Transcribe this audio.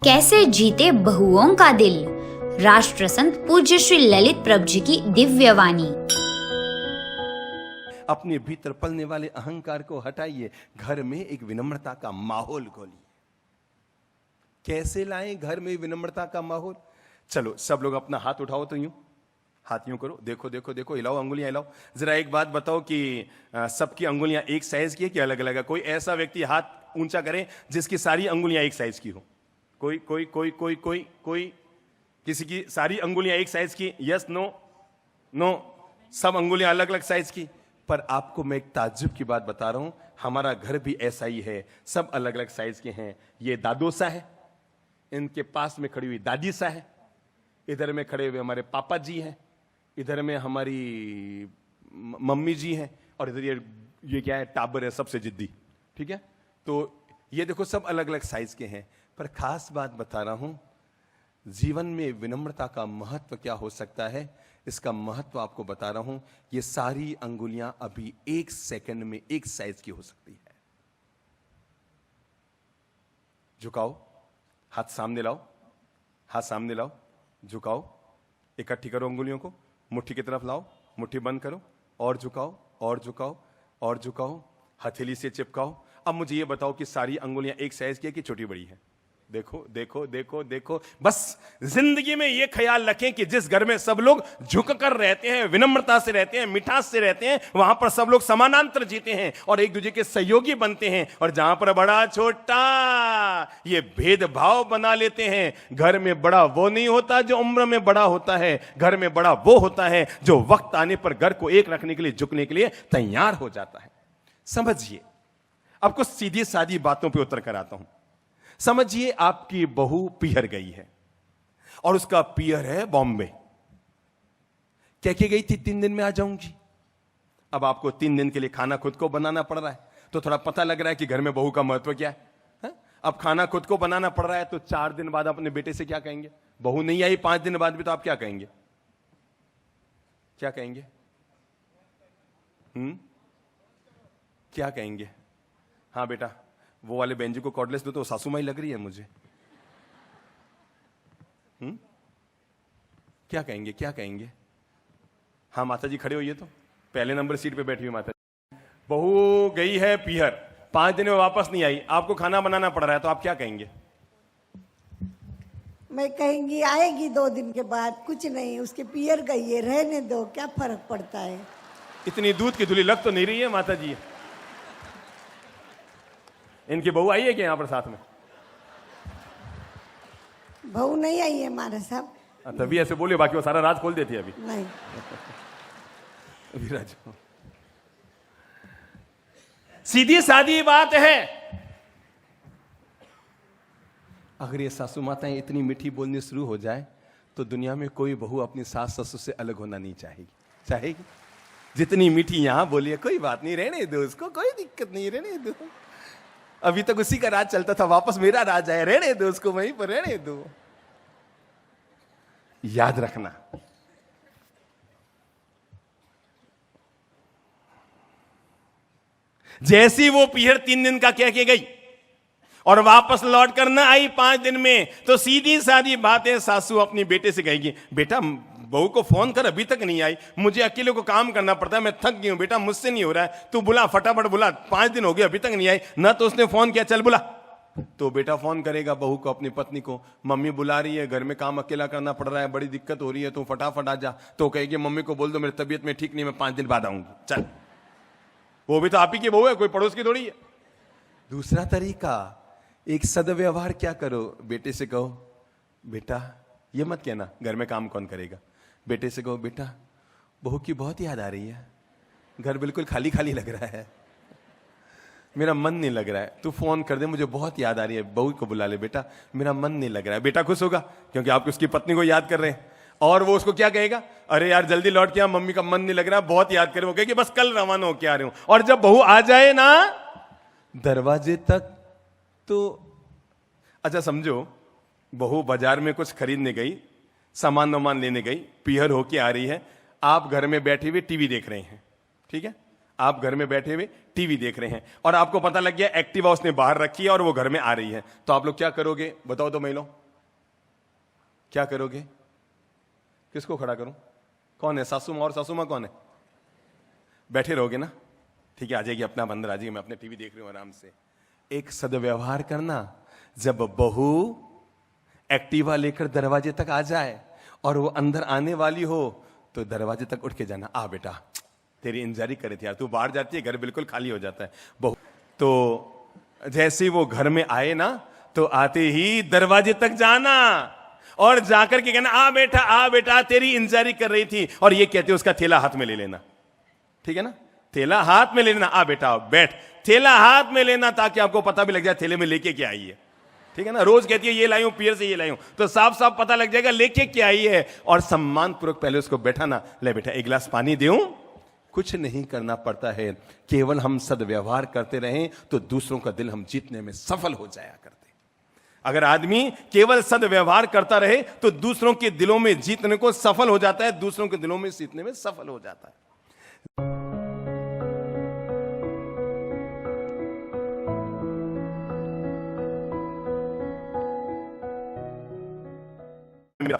कैसे जीते बहुओं का दिल, राष्ट्र संत पूज्य श्री ललित प्रभु जी की दिव्य वाणी। अपने भीतर पलने वाले अहंकार को हटाइए, घर में एक विनम्रता का माहौल खोलिए। कैसे लाएं घर में विनम्रता का माहौल? चलो सब लोग अपना हाथ उठाओ, तो यूं हाथ यूं करो, देखो देखो देखो, हिलाओ, अंगुलियां हिलाओ। जरा एक बात बताओ कि सबकी अंगुलियां एक साइज की है कि अलग अलग है? कोई ऐसा व्यक्ति हाथ ऊंचा करे जिसकी सारी अंगुलियां एक साइज की हो? कोई कोई कोई कोई कोई कोई किसी की सारी अंगुलियां एक साइज की? Yes, no? नो, सब अंगुलियां अलग अलग साइज की। पर आपको मैं एक ताज्जुब की बात बता रहा हूं, हमारा घर भी ऐसा ही है, सब अलग अलग साइज के हैं। ये दादो सा है, इनके पास में खड़ी हुई दादी सा है, इधर में खड़े हुए हमारे पापा जी हैं, इधर में हमारी मम्मी जी हैं, और इधर ये क्या है, टाबर है, सबसे जिद्दी। ठीक है, तो ये देखो सब अलग अलग साइज के हैं। पर खास बात बता रहा हूं, जीवन में विनम्रता का महत्व क्या हो सकता है, इसका महत्व आपको बता रहा हूं। ये सारी अंगुलियां अभी एक सेकंड में एक साइज की हो सकती है। झुकाओ, हाथ सामने लाओ, हाथ सामने लाओ, झुकाओ, इकट्ठी करो अंगुलियों को, मुट्ठी की तरफ लाओ, मुट्ठी बंद करो, और झुकाओ, और झुकाओ, और झुकाओ, हथेली से चिपकाओ। अब मुझे ये बताओ कि सारी अंगुलियां एक साइज की है कि छोटी बड़ी है? देखो देखो देखो देखो। बस जिंदगी में ये ख्याल रखें कि जिस घर में सब लोग झुककर रहते हैं, विनम्रता से रहते हैं, मिठास से रहते हैं, वहां पर सब लोग समानांतर जीते हैं और एक दूसरे के सहयोगी बनते हैं। और जहां पर बड़ा छोटा ये भेदभाव बना लेते हैं, घर में बड़ा वो नहीं होता जो उम्र में बड़ा होता है, घर में बड़ा वो होता है जो वक्त आने पर घर को एक रखने के लिए, झुकने के लिए तैयार हो जाता है। समझिए, अब कुछ सीधी सादी बातों पर उतर कर आता हूं। समझिए, आपकी बहू पियर गई है और उसका पियर है बॉम्बे। कह के गई थी 3 दिन में आ जाऊंगी। अब आपको 3 दिन के लिए खाना खुद को बनाना पड़ रहा है, तो थोड़ा पता लग रहा है कि घर में बहू का महत्व क्या है? अब खाना खुद को बनाना पड़ रहा है, तो 4 दिन बाद अपने बेटे से क्या कहेंगे? बहू नहीं आई 5 दिन बाद भी, तो आप क्या कहेंगे? क्या कहेंगे? क्या कहेंगे? हाँ बेटा, वो वाले बेंजी को कॉर्डलेस दो, तो सासू माई लग रही है मुझे। क्या कहेंगे? क्या कहेंगे? हाँ माता जी खड़े होइए, तो पहले नंबर सीट पे बैठी हुई माता जी। बहू गई है पियर, 5 दिन में वापस नहीं आई, आपको खाना बनाना पड़ रहा है, तो आप क्या कहेंगे? मैं कहेंगी आएगी 2 दिन के बाद, कुछ नहीं, उसके पियर गई है, रहने दो, क्या फर्क पड़ता है। इतनी दूध की धुली लग तो नहीं रही है माता जी? इनकी बहू आई है क्या यहां पर साथ में? बहू नहीं आई है हमारे साथ। तभी ऐसे बोलिए, बाकी वो सारा राज खोल देती है अभी। नहीं विराज, सीधी सादी बात है। अगर ये सासू माताएं इतनी मीठी बोलनी शुरू हो जाए, तो दुनिया में कोई बहू अपनी सास ससुर से अलग होना नहीं चाहेगी। चाहेगी? जितनी मीठी यहां बोलिए, कोई बात नहीं, रहने दो उसको, कोई दिक्कत नहीं, रहने दो, अभी तक उसी का राज चलता था, वापस मेरा राज आया, रहने दो उसको, वहीं पर रहने दो। याद रखना, जैसी वो पियर 3 दिन का कह के गई और वापस लौट कर ना आई 5 दिन में, तो सीधी सादी बातें सासू अपनी बेटे से कहेगी, बेटा बहू को फोन कर, अभी तक नहीं आई, मुझे अकेले को काम करना पड़ता है, मैं थक गई हूं बेटा, मुझसे नहीं हो रहा है, तू बुला, फटाफट बुला, 5 दिन हो गए अभी तक नहीं आई ना। तो उसने फोन किया, चल बुला, तो बेटा फोन करेगा बहू को, अपनी पत्नी को, मम्मी बुला रही है, घर में काम अकेला करना पड़ रहा है, बड़ी दिक्कत हो रही है, तू फटाफट आ जा। तो कहेगी मम्मी को बोल दो मेरी तबीयत में ठीक नहीं, मैं 5 दिन बाद आऊंगी। चल, वो भी तो आप ही की बहू है, कोई पड़ोस की थोड़ी है। दूसरा तरीका, एक सदव्यवहार क्या करो, बेटे से कहो, बेटा ये मत कहना घर में काम कौन करेगा, बेटे से कहो, बेटा बहू की बहुत याद आ रही है, घर बिल्कुल खाली खाली लग रहा है, मेरा मन नहीं लग रहा है, तू फोन कर दे, मुझे बहुत याद आ रही है, बहू को बुला ले बेटा, मेरा मन नहीं लग रहा है। बेटा खुश होगा क्योंकि आप उसकी पत्नी को याद कर रहे हैं। और वो उसको क्या कहेगा, अरे यार जल्दी लौट के आ, मम्मी का मन नहीं लग रहा, बहुत याद करे। वो कहेगी बस कल रवाना होके आ रहे हूं। और जब बहू आ जाए ना दरवाजे तक, तो अच्छा समझो बहू बाजार में कुछ खरीदने गई, सामान लेने गई, पियर होके आ रही है, आप घर में बैठे हुए टीवी देख रहे हैं, ठीक है, आप घर में बैठे हुए टीवी देख रहे हैं और आपको पता लग गया एक्टिवा उसने बाहर रखी है और वो घर में आ रही है, तो आप लोग क्या करोगे? बताओ तो महिलाओं, क्या करोगे? किसको खड़ा करूं? कौन है? सासू मां? और सासू मां कौन है? बैठे रहोगे ना? ठीक है, आ जाएगी, अपना बंदर आ जाएगी, मैं अपने टीवी देख रही हूं आराम से। एक सदव्यवहार करना, जब बहू एक्टिवा लेकर दरवाजे तक आ जाए और वो अंदर आने वाली हो तो दरवाजे तक उठ के जाना, आ बेटा तेरी इंतजारी करे थे यार, तू बाहर जाती है घर बिल्कुल खाली हो जाता है। बहू तो जैसे वो घर में आए ना, तो आते ही दरवाजे तक जाना और जाकर के कहना, आ बेटा तेरी इंतजारी कर रही थी, और ये कहते उसका थैला हाथ में ले लेना, ठीक है ना? थैला हाथ में ले लेना, आ बेटा बैठ, थैला हाथ में लेना ताकि आपको पता भी लग जाए थैले में लेके क्या आई है, ठीक है ना? रोज कहती है ये लाई हूं, पियर से ये लाई हूं, तो साफ साफ पता लग जाएगा लेके क्या आई है। और सम्मान पूर्वक पहले उसको बैठाना, ले बेटा एक गिलास पानी दूं। कुछ नहीं करना पड़ता है, केवल हम सदव्यवहार करते रहें तो दूसरों का दिल हम जीतने में सफल हो जाया करते। अगर आदमी केवल सदव्यवहार करता रहे तो दूसरों के दिलों में जीतने को सफल हो जाता है, दूसरों के दिलों में जीतने में सफल हो जाता है।